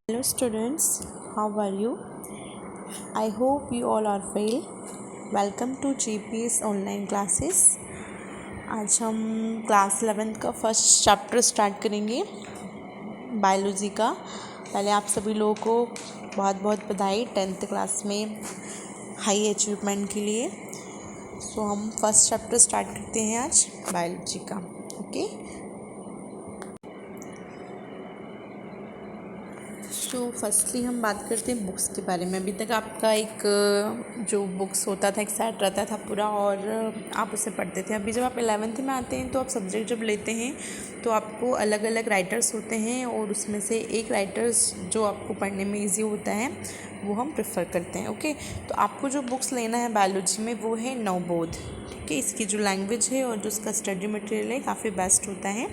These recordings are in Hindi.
Hello students, how are you? I hope you all are well. Welcome to GPS online classes. आज हम क्लास 11th का फर्स्ट चैप्टर स्टार्ट करेंगे बायोलॉजी का। पहले आप सभी लोगों को बहुत बहुत बधाई 10th क्लास में हाई अचीवमेंट के लिए। सो हम फर्स्ट चैप्टर स्टार्ट करते हैं आज बायोलॉजी का। ओके, तो फर्स्टली हम बात करते हैं बुक्स के बारे में। अभी तक आपका एक जो बुक्स होता था एक सेट रहता था पूरा और आप उसे पढ़ते थे। अभी जब आप 11th में आते हैं तो आप सब्जेक्ट जब लेते हैं तो आपको अलग अलग राइटर्स होते हैं और उसमें से एक राइटर्स जो आपको पढ़ने में इजी होता है वो हम प्रेफर करते हैं। ओके, तो आपको जो बुक्स लेना है बायोलॉजी में वो है नवबोध। ठीक है, इसकी जो लैंग्वेज है और जो उसका स्टडी मटेरियल है काफ़ी बेस्ट होता है,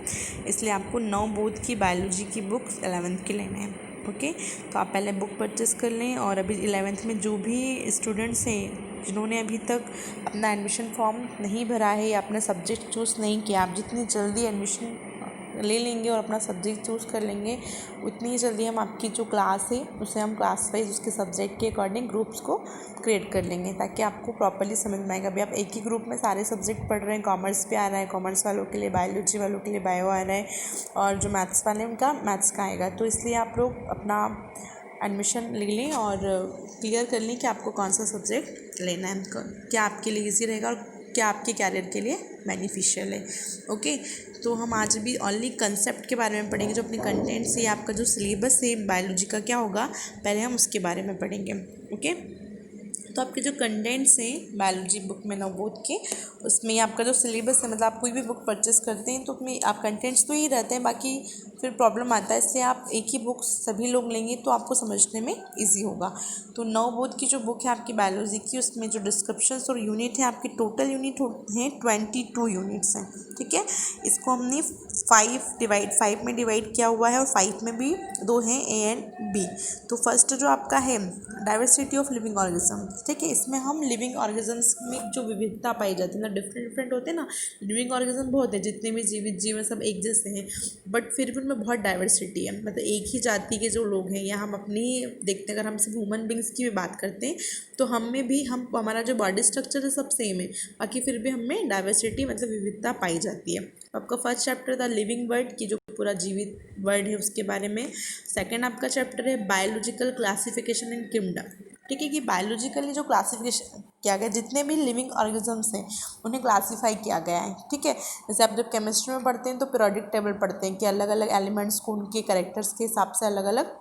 इसलिए आपको नवबोध की बायोलॉजी की बुक्स 11th की लेना है। ओके, तो आप पहले बुक परचेस कर लें। और अभी 11th में जो भी स्टूडेंट्स हैं जिन्होंने अभी तक अपना एडमिशन फॉर्म नहीं भरा है या अपना सब्जेक्ट चूज़ नहीं किया, आप जितनी जल्दी एडमिशन ले लेंगे और अपना सब्जेक्ट चूज़ कर लेंगे उतनी ही जल्दी हम आपकी जो क्लास है उसे हम क्लास वाइज उसके सब्जेक्ट के अकॉर्डिंग ग्रुप्स को क्रिएट कर लेंगे ताकि आपको प्रॉपर्ली समझ में आएगा। अभी आप एक ही ग्रुप में सारे सब्जेक्ट पढ़ रहे हैं, कॉमर्स पे आ रहा है, कॉमर्स वालों के लिए बायोलॉजी वालों के लिए बायो आ रहा है और जो मैथ्स वाले हैं उनका मैथ्स का आएगा। तो इसलिए आप लोग अपना एडमिशन ले लें और क्लियर कर लें कि आपको कौन सा सब्जेक्ट लेना है, क्या आपके लिए ईजी रहेगा और क्या आपके कैरियर के लिए बेनिफिशियल है। ओके, तो हम आज भी ओनली कंसेप्ट के बारे में पढ़ेंगे। जो अपने कंटेंट्स है, आपका जो सिलेबस है बायोलॉजी का क्या होगा पहले हम उसके बारे में पढ़ेंगे। ओके, तो आपके जो कंटेंट्स हैं बायोलॉजी बुक में नवबोध के, उसमें आपका जो सिलेबस है, मतलब आप कोई भी बुक परचेस करते हैं तो उसमें आप कंटेंट्स तो ही रहते हैं, बाकी फिर प्रॉब्लम आता है। इसलिए आप एक ही बुक सभी लोग लेंगे तो आपको समझने में इजी होगा। तो नवबोध की जो बुक है आपकी बायोलॉजी की, उसमें जो डिस्क्रिप्शंस और यूनिट है आपकी टोटल यूनिट हैं 22 यूनिट्स हैं। ठीक है, इसको हमने 5 में डिवाइड किया हुआ है और 5 में भी 2 हैं, ए एंड बी। तो फर्स्ट जो आपका है डाइवर्सिटी ऑफ लिविंग ऑर्गेनिज्म। ठीक है, इसमें हम लिविंग ऑर्गेनिजम्स में जो विविधता पाई जाती है, मतलब डिफरेंट डिफरेंट होते हैं ना। लिविंग ऑर्गेनिज्म बहुत है, जितने भी जीवित जीव हैं सब एक जैसे हैं, बट फिर भी उनमें बहुत डाइवर्सिटी है। मतलब एक ही जाति के जो लोग हैं या हम अपनी देखते हैं, अगर हम सिर्फ ह्यूमन बींग्स की भी बात करते हैं तो हम में भी हमारा जो बॉडी स्ट्रक्चर है सब सेम है, बाकी फिर भी हमें डाइवर्सिटी मतलब विविधता पाई जाती है। आपका फर्स्ट चैप्टर था लिविंग वर्ड की जो पूरा जीवित वर्ड है उसके बारे में। सेकंड आपका चैप्टर है बायोलॉजिकल क्लासिफिकेशन एंड किंगडम। ठीक है, कि बायोलॉजिकली जो क्लासिफिकेशन किया गया, जितने भी लिविंग ऑर्गेनिजम्स हैं उन्हें क्लासीफाई किया गया है। ठीक है, जैसे आप जब केमिस्ट्री में पढ़ते हैं तो पीरियोडिक टेबल पढ़ते हैं कि अलग अलग एलिमेंट्स को उनके कैरेक्टर्स के हिसाब से अलग अलग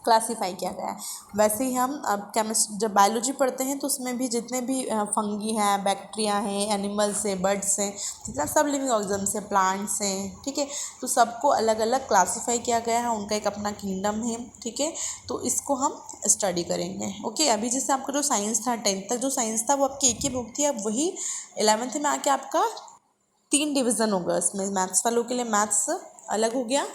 क्लासीफाई किया गया है। वैसे ही हम अब जब बायोलॉजी पढ़ते हैं तो उसमें भी जितने भी फंगी हैं, बैक्टीरिया हैं, एनिमल्स हैं, बर्ड्स हैं, जितना सब लिविंग ऑर्गेनिजम्स हैं, प्लांट्स हैं, ठीक है, तो सबको अलग अलग क्लासीफाई किया गया है, उनका एक अपना किंगडम है। ठीक है, तो इसको हम स्टडी करेंगे। ओके, अभी जैसे आपका जो साइंस था 10th तक जो साइंस था वो आपकी एक ही बुक थी, अब वही 11th में आके आपका 3 डिवीज़न होगा। इसमें मैथ्स वालों के लिए मैथ्स अलग हो गया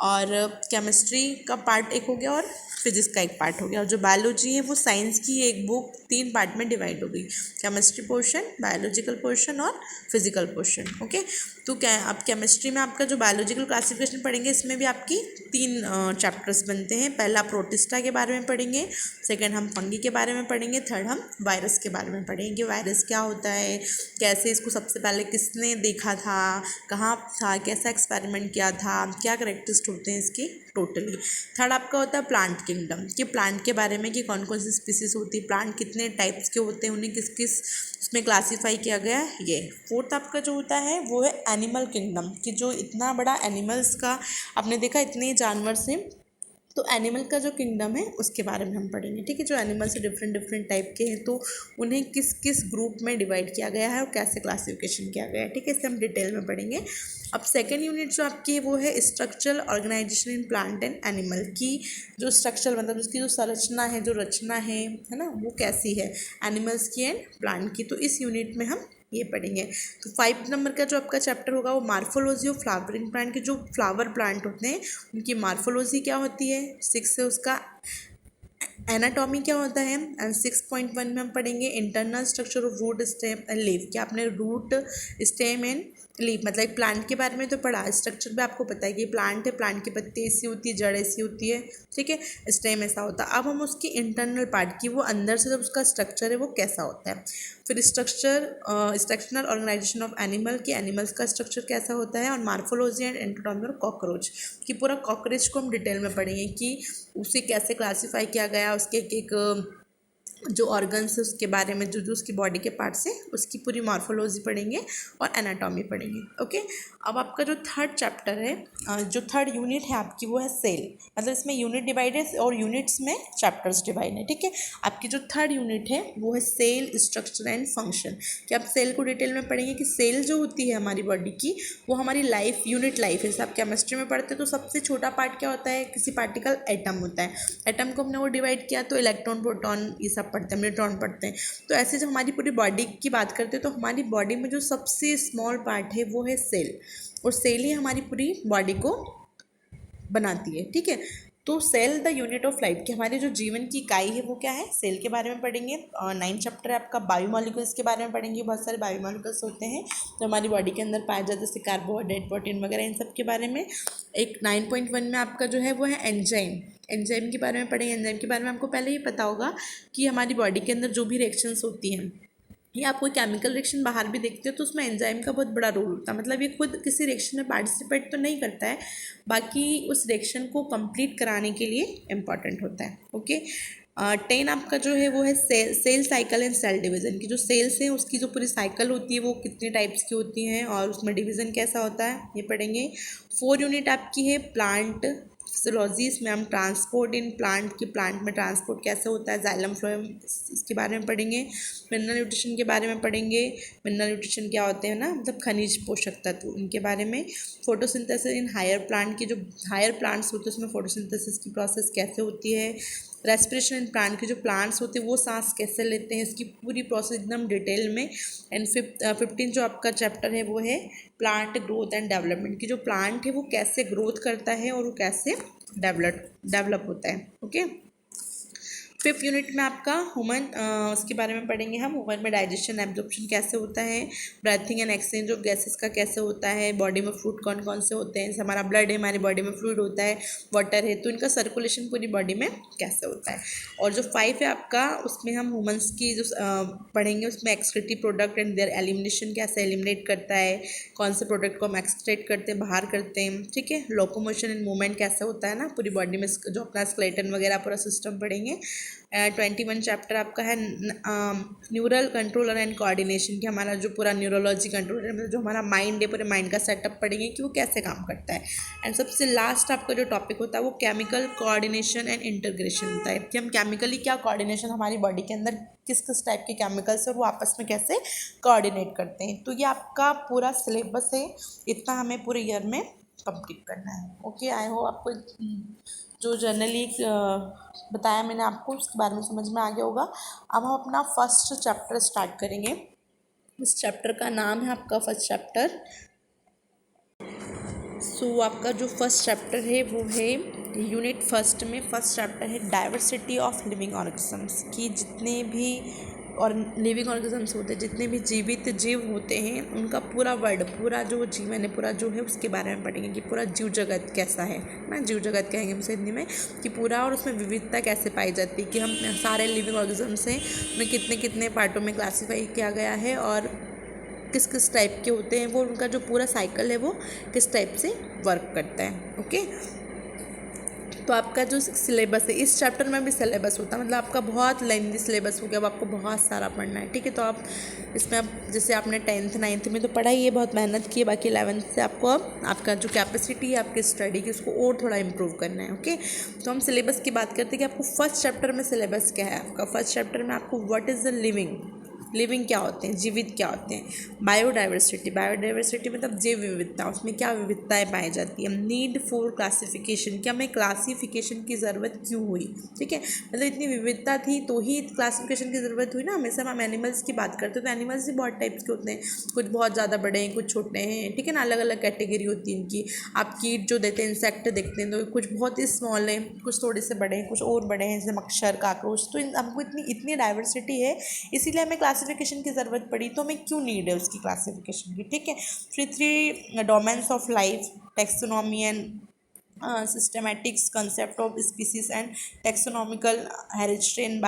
और केमिस्ट्री का पार्ट एक हो गया और फिजिक्स का एक पार्ट हो गया, और जो बायोलॉजी है वो साइंस की एक बुक 3 पार्ट में डिवाइड हो गई, केमिस्ट्री पोर्शन, बायोलॉजिकल पोर्शन और फिजिकल पोर्शन। ओके, तो क्या आप केमिस्ट्री में आपका जो बायोलॉजिकल क्लासिफिकेशन पढ़ेंगे इसमें भी आपकी 3 चैप्टर्स बनते हैं। पहला प्रोटिस्टा के बारे में पढ़ेंगे, सेकेंड हम फंगी के बारे में पढ़ेंगे, थर्ड हम वायरस के बारे में पढ़ेंगे। वायरस क्या होता है, कैसे इसको सबसे पहले किसने देखा था, कहाँ था, कैसा एक्सपेरिमेंट किया था, क्या करेक्टरिस्टिक होते हैं इसके टोटली। थर्ड आपका होता है प्लांट किंगडम, कि प्लांट के बारे में कि कौन कौन सी स्पीसीज होती है, प्लांट कितने टाइप्स के होते हैं, उन्हें किस किस उसमें क्लासीफाई किया गया है ये। फोर्थ आपका जो होता है वो है एनिमल किंगडम, कि जो इतना बड़ा एनिमल्स का आपने देखा इतने जानवर से, तो एनिमल का जो किंगडम है उसके बारे में हम पढ़ेंगे। ठीक है, जो एनिमल से डिफरेंट डिफरेंट टाइप के हैं तो उन्हें किस किस ग्रुप में डिवाइड किया गया है और कैसे क्लासिफिकेशन किया गया है। ठीक है, इसे हम डिटेल में पढ़ेंगे। अब सेकेंड यूनिट जो आपकी है वो है structural organization in plant and animal, की जो स्ट्रक्चर मतलब उसकी जो संरचना है, जो रचना है ना, वो कैसी है एनिमल्स की एंड प्लांट की, तो इस यूनिट में हम ये पढ़ेंगे। तो 5 नंबर का जो आपका चैप्टर होगा वो मार्फोलॉजी ऑफ फ्लावरिंग प्लांट, के जो फ्लावर प्लांट होते हैं उनकी मार्फोलॉजी क्या होती है। 6 से उसका एनाटॉमी क्या होता है, एंड 6.1 में हम पढ़ेंगे internal structure of root, stem and leaf, कि आपने रूट, स्टेम एंड लीफ मतलब एक प्लांट के बारे में तो पढ़ा, स्ट्रक्चर भी आपको पता है कि प्लांट है, प्लांट की पत्ती ऐसी होती है, जड़ ऐसी होती है, ठीक है, स्टेम ऐसा होता है। अब हम उसकी इंटरनल पार्ट की, वो अंदर से जब उसका स्ट्रक्चर है वो कैसा होता है, फिर स्ट्रक्चरल ऑर्गेनाइजेशन ऑफ एनिमल, की एनिमल्स का स्ट्रक्चर कैसा होता है, और मार्फोलॉजी एंड एंटोनॉमी ऑफ कॉकरोच, कि पूरा कॉकरोच को हम डिटेल में पढ़ेंगे कि उसे कैसे क्लासीफाई किया गया, उसके एक जो ऑर्गन्स है उसके बारे में, जो उसकी बॉडी के पार्ट्स हैं उसकी पूरी मॉर्फोलॉजी पढ़ेंगे और एनाटॉमी पढ़ेंगे। ओके, अब आपका जो थर्ड चैप्टर है, जो थर्ड यूनिट है आपकी, वो है सेल। मतलब इसमें यूनिट डिवाइड है और यूनिट्स में चैप्टर्स डिवाइड है, ठीक है। आपकी जो थर्ड यूनिट है वो है सेल स्ट्रक्चर एंड फंक्शन, कि आप सेल को डिटेल में पढ़ेंगे कि सेल जो होती है हमारी बॉडी की, वो हमारी लाइफ यूनिट लाइफ है। जैसे आप केमिस्ट्री में पढ़ते हैं तो सबसे छोटा पार्ट क्या होता है, किसी पार्टिकल एटम होता है, एटम को हमने वो डिवाइड किया तो इलेक्ट्रॉन प्रोटॉन ये सब पढ़ते हैं, न्यूट्रॉन पढ़ते हैं। तो ऐसे जब हमारी पूरी बॉडी की बात करते हैं तो हमारी बॉडी में जो सबसे स्मॉल पार्ट है वो है सेल, और सेल ही हमारी पूरी बॉडी को बनाती है, ठीक है। तो cell the unit of life, कि हमारे जो जीवन की इकाई है वो क्या है, सेल के बारे में पढ़ेंगे। 9 चैप्टर है आपका बायोमॉलिक्यूल्स के बारे में पढ़ेंगे। बहुत सारे बायोमॉलिक्यूल्स होते हैं जो हमारी बॉडी के अंदर पाए जाते हैं, जैसे कार्बोहाइड्रेट, प्रोटीन वगैरह, इन सब के बारे में। एक 9.1 में आपका जो है वो है एंजाइम, एंजाइम के बारे में पढ़ेंगे। एंजाइम के बारे में आपको पहले ही पता होगा कि हमारी बॉडी के अंदर जो भी रिएक्शंस होती हैं, या आप कोई केमिकल रिएक्शन बाहर भी देखते हो तो उसमें एंजाइम का बहुत बड़ा रोल होता है। मतलब ये खुद किसी रिएक्शन में पार्टिसिपेट तो नहीं करता है, बाकी उस रिएक्शन को कंप्लीट कराने के लिए इम्पॉर्टेंट होता है। ओके, 10 आपका जो है वो है cell cycle and cell division, की जो सेल्स हैं उसकी जो पूरी साइकिल होती है वो कितने टाइप्स की होती हैं और उसमें डिवीज़न कैसा होता है, ये पढ़ेंगे। 4 यूनिट आपकी है प्लांट फिजियोलॉजी, इसमें हम ट्रांसपोर्ट इन प्लांट की, प्लांट में ट्रांसपोर्ट कैसे होता है, जाइलम फ्लोएम, इसके बारे में पढ़ेंगे। मिनरल न्यूट्रिशन के बारे में पढ़ेंगे। मिनरल न्यूट्रिशन क्या होते हैं ना, मतलब खनिज पोषक तत्व, उनके बारे में। फोटोसिंथेसिस इन हायर प्लांट की, जो हायर प्लांट्स होते हैं उसमें फोटोसिंथेसिस की प्रोसेस कैसे होती है। रेस्पिरेशन इन प्लांट के जो प्लांट्स होते हैं वो सांस कैसे लेते हैं, इसकी पूरी प्रोसेस एकदम डिटेल में। एंड 15 जो आपका चैप्टर है वो है प्लांट ग्रोथ एंड डेवलपमेंट, की जो प्लांट है वो कैसे ग्रोथ करता है और वो कैसे डेवलप होता है। ओके, 5th यूनिट में आपका ह्यूमन, उसके बारे में पढ़ेंगे हम। ह्यूमन में डाइजेशन एब्जॉर्प्शन कैसे होता है, breathing and exchange of gases का कैसे होता है, बॉडी में फ्लूइड कौन कौन से होते हैं, जैसे हमारा ब्लड है, हमारी बॉडी में फ्लूइड होता है, वाटर है, तो इनका सर्कुलेशन पूरी बॉडी में कैसे होता है। और जो 5 है आपका, उसमें हम ह्यूमन्स की जो पढ़ेंगे, उसमें excretory product and there elimination कैसे एलिमिनेट करता है, कौन से प्रोडक्ट को हम एक्सक्रेट करते हैं, बाहर करते हैं, ठीक है। लोकोमोशन एंड मूवमेंट कैसे होता है ना पूरी बॉडी में, जो अपना स्केलेटन वगैरह पूरा सिस्टम पढ़ेंगे। 21 चैप्टर आपका है न्यूरल कंट्रोलर एंड कोऑर्डिनेशन, कि हमारा जो पूरा न्यूरोलॉजी कंट्रोलर, मतलब जो हमारा माइंड है, पूरे माइंड का सेटअप पढ़ेंगे कि वो कैसे काम करता है। एंड सबसे लास्ट आपका जो टॉपिक होता है वो केमिकल कोऑर्डिनेशन एंड इंटीग्रेशन होता है, कि हम केमिकली क्या कोऑर्डिनेशन हमारी बॉडी के अंदर किस किस टाइप के केमिकल्स और वो आपस में कैसे कोऑर्डिनेट करते हैं। तो ये आपका पूरा सिलेबस है, इतना हमें पूरे ईयर में कंप्लीट करना है। ओके, आई होप आपको जो जनरली बताया मैंने आपको उसके बारे में समझ में आ गया होगा। अब हम अपना फर्स्ट चैप्टर स्टार्ट करेंगे। इस चैप्टर का नाम है आपका फर्स्ट चैप्टर। सो आपका जो फर्स्ट चैप्टर है वो है यूनिट फर्स्ट में फर्स्ट चैप्टर है डाइवर्सिटी ऑफ लिविंग ऑर्गेनिजम्स, की जितने भी और लिविंग ऑर्गेनिजम्स होते हैं, जितने भी जीवित जीव होते हैं, उनका पूरा वर्ल्ड, पूरा जो जीवन है, पूरा जो है उसके बारे में पढ़ेंगे कि पूरा जीव जगत कैसा है ना, जीव जगत कहेंगे हम हिंदी में, कि पूरा और उसमें विविधता कैसे पाई जाती है, कि हम सारे लिविंग ऑर्गेनिजम्स हैं उन्हें कितने कितने पार्टों में क्लासीफाई किया गया है और किस किस टाइप के होते हैं वो, उनका जो पूरा साइकिल है वो किस टाइप से वर्क करता है। ओके, तो आपका जो सिलेबस है, इस चैप्टर में भी सिलेबस होता है, मतलब आपका बहुत लेंथी सिलेबस हो गया, अब आपको बहुत सारा पढ़ना है, ठीक है। तो आप इसमें अब जैसे आपने 10th 9th में तो पढ़ा ही है, बहुत मेहनत की है, बाकी 11th से आपको अब आपका जो कैपेसिटी है आपकी स्टडी की उसको और थोड़ा इम्प्रूव करना है। ओके, तो हम सिलेबस की बात करते हैं कि आपको फर्स्ट चैप्टर में सिलेबस क्या है। आपका फर्स्ट चैप्टर में आपको व्हाट इज़ द लिविंग क्या होते हैं, जीवित क्या होते हैं। बायोडाइवर्सिटी मतलब जैव विविधता, उसमें क्या विविधताएं पाई जाती है। नीड फॉर क्लासिफिकेशन, कि हमें क्लासिफिकेशन की ज़रूरत क्यों हुई, ठीक है, मतलब इतनी विविधता थी तो ही क्लासिफिकेशन की ज़रूरत हुई ना। हमेशा हम एनिमल्स की बात करते हैं तो एनिमल्स भी बहुत टाइप्स के होते हैं, कुछ बहुत ज़्यादा बड़े हैं, कुछ छोटे हैं, ठीक है ना, अलग अलग कैटेगरी होती है इनकी। आप कीट जो देते हैं, इंसेक्ट देखते हैं तो कुछ बहुत ही स्मॉल हैं, कुछ थोड़े से बड़े हैं, कुछ और बड़े हैं, जैसे मच्छर, काकरोच। तो हमको इतनी डाइवर्सिटी है, इसीलिए हमें क्लासिफिकेशन की ज़रूरत पड़ी तो हमें क्यों नीड है उसकी क्लासिफिकेशन की, ठीक है। फिर 3 domains of life, taxonomy and systematics, concept of species and taxonomical heredity and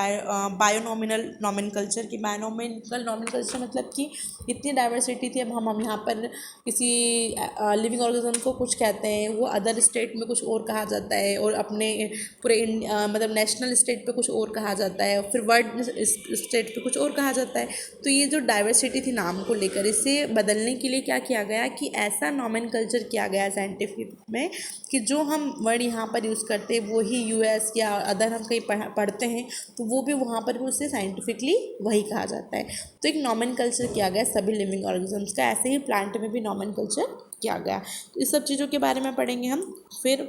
binomial nomenclature की। बायोनॉमिकल नॉमेनकल्चर मतलब कि इतनी डाइवर्सिटी थी, अब हम यहाँ पर किसी लिविंग ऑर्गेनिज्म को कुछ कहते हैं, वो अदर स्टेट में कुछ और कहा जाता है, और अपने पूरे मतलब नेशनल स्टेट पे कुछ और कहा जाता है, और फिर वर्ल्ड स्टेट पे कुछ और कहा जाता है। तो ये जो डाइवर्सिटी थी नाम को लेकर, इसे बदलने के लिए क्या किया गया कि ऐसा नॉमेनकल्चर किया गया साइंटिफिक में कि जो हम वर्ड यहाँ पर यूज़ करते हैं वही यूएस या अदर हम कहीं पढ़ते हैं तो वो भी वहाँ पर भी उससे साइंटिफिकली वही कहा जाता है। तो एक नॉमेनकल्चर किया गया सभी लिविंग ऑर्गेनिजम्स का, ऐसे ही प्लांट में भी नॉमेनकल्चर किया गया। तो इस सब चीज़ों के बारे में पढ़ेंगे हम। फिर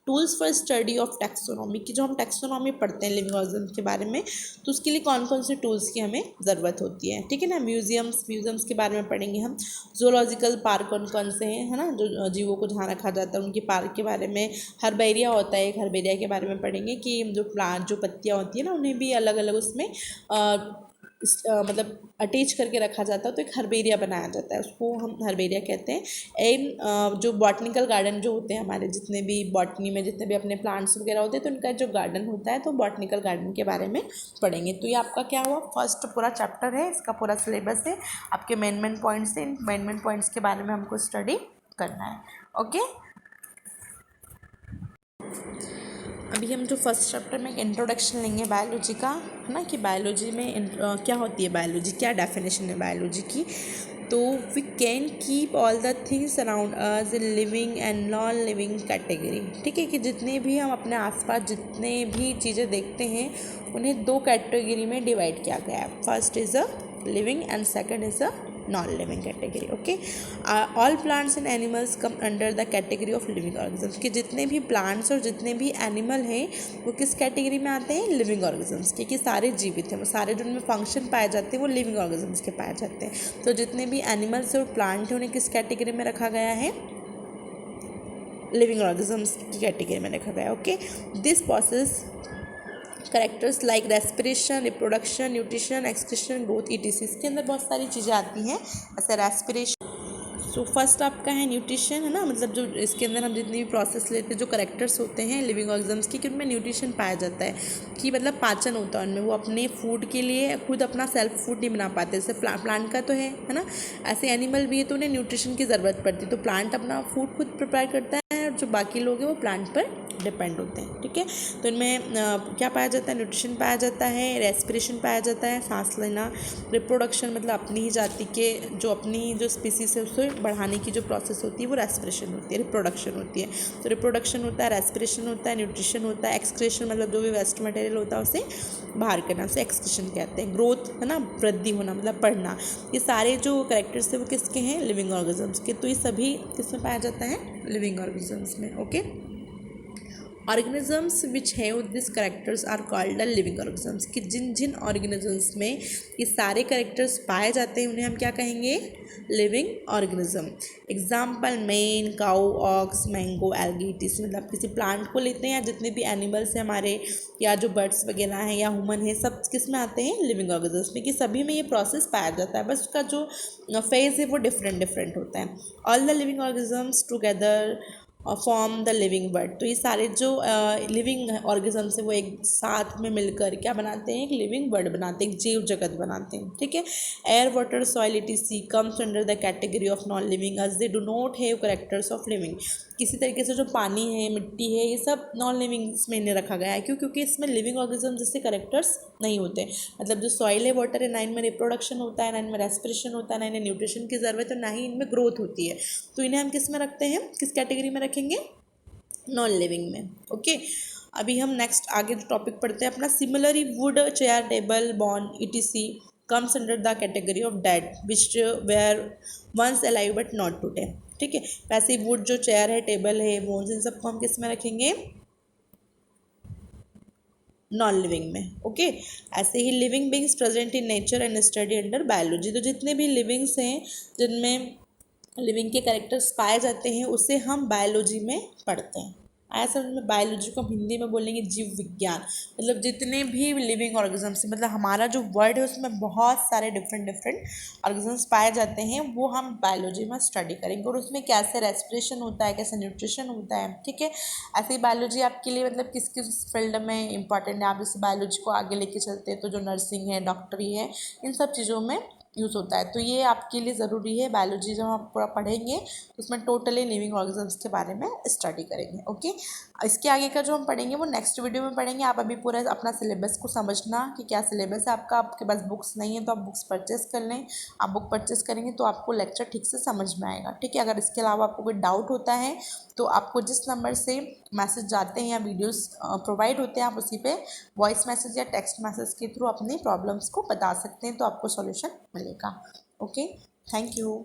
tools for study of taxonomy की, जो हम टैक्सोनॉमी पढ़ते हैं लिविंग ऑर्गेनिज्म के बारे में, तो उसके लिए कौन कौन से टूल्स की हमें ज़रूरत होती है, ठीक है ना। म्यूजियम्स के बारे में पढ़ेंगे हम। जूलॉजिकल पार्क कौन कौन से हैं, है ना, जो जीवों को जहाँ रखा जाता है उनके पार्क के बारे में। हर्बेरिया होता है, एक हर्बेरिया के बारे में पढ़ेंगे कि जो प्लांट जो पत्तियाँ होती है ना उन्हें भी अलग अलग उसमें मतलब अटैच करके रखा जाता है, तो एक हर्बेरिया बनाया जाता है, उसको हम हर्बेरिया कहते हैं। एंड जो बॉटनिकल गार्डन जो होते हैं हमारे, जितने भी बॉटनी में जितने भी अपने प्लांट्स वगैरह होते हैं, तो उनका जो गार्डन होता है तो बॉटनिकल गार्डन के बारे में पढ़ेंगे। तो ये आपका क्या हुआ, फर्स्ट पूरा चैप्टर है, इसका पूरा सिलेबस है, आपके मेन पॉइंट्स हैं। इन मेन पॉइंट्स के बारे में हमको स्टडी करना है, ओके। अभी हम जो फर्स्ट चैप्टर में एक इंट्रोडक्शन लेंगे बायोलॉजी का, है ना, कि बायोलॉजी में क्या होती है बायोलॉजी, क्या डेफिनेशन है बायोलॉजी की। तो we can keep all the things around us in living and non living category, ठीक है, कि जितने भी हम अपने आसपास जितने भी चीज़ें देखते हैं उन्हें 2 कैटेगरी में डिवाइड किया गया है। First is a living and second is a non living category, okay. All plants and animals come under the category of living organisms, कि जितने भी प्लांट्स और जितने भी एनिमल हैं वो किस कैटेगरी में आते हैं, लिविंग ऑर्गेनिजम्स के, कि सारे जीवित हैं, वो सारे जो उनमें फंक्शन पाए जाते हैं वो लिविंग ऑर्गेनिजम्स के पाए जाते हैं। तो जितने भी एनिमल्स और प्लांट हैं उन्हें किस कैटेगरी में रखा गया है, लिविंग ऑर्गेनिजम्स की कैटेगरी में रखा गया है, okay. This process characters like respiration, reproduction, nutrition, excretion, growth, etc, इसके अंदर बहुत सारी चीज़ें आती हैं, ऐसे रेस्पिरेशन। सो फर्स्ट आपका है न्यूट्रिशन, है ना, मतलब जो इसके अंदर हम जितनी भी प्रोसेस लेते हैं, जो करेक्टर्स होते हैं लिविंग ऑर्गेनिजम्स की, कि उनमें न्यूट्रिशन पाया जाता है, कि मतलब पाचन होता है उनमें, वो अपने फूड के लिए खुद अपना सेल्फ फूड नहीं बना पाते। जैसे प्लांट का तो है ना, ऐसे एनिमल भी है तो उन्हें न्यूट्रिशन की ज़रूरत पड़ती है, तो प्लांट अपना फूड खुद प्रिपेयर करता है, और जो बाकी लोग हैं वो प्लांट पर डिपेंड होते हैं, ठीक है। तो इनमें क्या पाया जाता है, न्यूट्रिशन पाया जाता है, रेस्पिरेशन पाया जाता है, सांस लेना, रिप्रोडक्शन मतलब अपनी ही जाति के जो अपनी जो स्पीसीज है उसको बढ़ाने की जो प्रोसेस होती है वो रेस्पिरेशन होती है, रिप्रोडक्शन होती है। तो रिप्रोडक्शन होता है, रेस्पिरेशन होता है, न्यूट्रिशन होता है, एक्सक्रीशन मतलब जो भी वेस्ट मटेरियल होता है उसे बाहर करना, उसे एक्सक्रीशन कहते हैं। ग्रोथ, है ना, वृद्धि होना मतलब बढ़ना, ये सारे जो कैरेक्टर्स है वो किसके हैं, लिविंग ऑर्गेनिजम्स के। तो ये सभी किसमें पाया जाता है, लिविंग ऑर्गेनिजम्स में, okay. Organisms which have this characters are called the living organisms, कि जिन जिन ऑर्गेनिजम्स में ये सारे करेक्टर्स पाए जाते हैं उन्हें हम क्या कहेंगे, लिविंग ऑर्गेनिज्म। एग्जाम्पल मेन, काऊ, ऑक्स, मैंगो, एल्गी, टीसी, मतलब किसी प्लांट को लेते हैं या जितने भी एनिमल्स हैं हमारे, या जो बर्ड्स वगैरह हैं या ह्यूमन है, सब किस में आते हैं, लिविंग ऑर्गेनिजम्स में, कि सभी में ये प्रोसेस पाया जाता है, बस उसका जो फेज है वो डिफरेंट होता है। All the living organisms together form the living word, तो ये सारे जो लिविंग ऑर्गेनिजम्स है वो एक साथ में मिलकर क्या बनाते हैं, एक लिविंग वर्ड बनाते हैं, एक जीव जगत बनाते हैं, ठीक है। Air, water, soil, ETC comes under the category of non living as they do not have characters of living, किसी तरीके से जो पानी है, मिट्टी है, ये सब नॉन लिविंग में इन्हें रखा गया है, क्यों, क्योंकि इसमें लिविंग ऑर्गेनिज्म जैसे करेक्टर्स नहीं होते। मतलब जो सॉइल है, वाटर है, ना इनमें रिप्रोडक्शन होता है, ना इनमें रेस्पिरेशन होता है, ना इन्हें न्यूट्रिशन की ज़रूरत है, ना ही इनमें ग्रोथ होती है। तो इन्हें हम किस में रखते हैं, किस कैटेगरी में रखेंगे, नॉन लिविंग में, ओके। अभी हम नेक्स्ट आगे टॉपिक पढ़ते हैं अपना। Similarly wood, chair, table, bone, etc comes under the category of dead which were once alive but not today, ठीक है। वैसे वुड जो चेयर है, टेबल है, बोन्स, इन सबको हम किस में रखेंगे, नॉन लिविंग में, ओके। ऐसे ही living beings present in nature and study under biology, तो जितने भी लिविंग्स हैं जिनमें लिविंग के कैरेक्टर्स पाए जाते हैं उसे हम बायोलॉजी में पढ़ते हैं, आया समझ में। बायोलॉजी को हम हिंदी में बोलेंगे जीव विज्ञान। मतलब जितने भी लिविंग ऑर्गेनिजम्स, मतलब हमारा जो वर्ल्ड है उसमें बहुत सारे डिफरेंट डिफरेंट ऑर्गेनिजम्स पाए जाते हैं, वो हम बायोलॉजी में स्टडी करेंगे। और उसमें कैसे रेस्पिरेशन होता है, कैसे न्यूट्रिशन होता है, ठीक है। ऐसे ही बायोलॉजी आपके लिए मतलब किस किस फील्ड में इंपॉर्टेंट है, आप इस बायोलॉजी को आगे लेके चलते हैं तो जो नर्सिंग है, डॉक्टरी है, इन सब चीज़ों में यूज़ होता है। तो ये आपके लिए ज़रूरी है। बायोलॉजी जब हम पूरा पढ़ेंगे तो उसमें टोटली लिविंग ऑर्गेनिजम्स के बारे में स्टडी करेंगे। ओके, इसके आगे का जो हम पढ़ेंगे वो नेक्स्ट वीडियो में पढ़ेंगे। आप अभी पूरा अपना सिलेबस को समझना कि क्या सिलेबस है आपका। आपके पास बुक्स नहीं है तो आप बुक्स परचेस कर लें। आप बुक परचेस करेंगे तो आपको लेक्चर ठीक से समझ में आएगा, ठीक है। अगर इसके अलावा आपको कोई डाउट होता है तो आपको जिस नंबर से मैसेज जाते हैं या वीडियोस प्रोवाइड होते हैं, आप उसी पे वॉइस मैसेज या टेक्स्ट मैसेज के थ्रू अपनी प्रॉब्लम्स को बता सकते हैं, तो आपको सॉल्यूशन मिलेगा। Okay, thank you.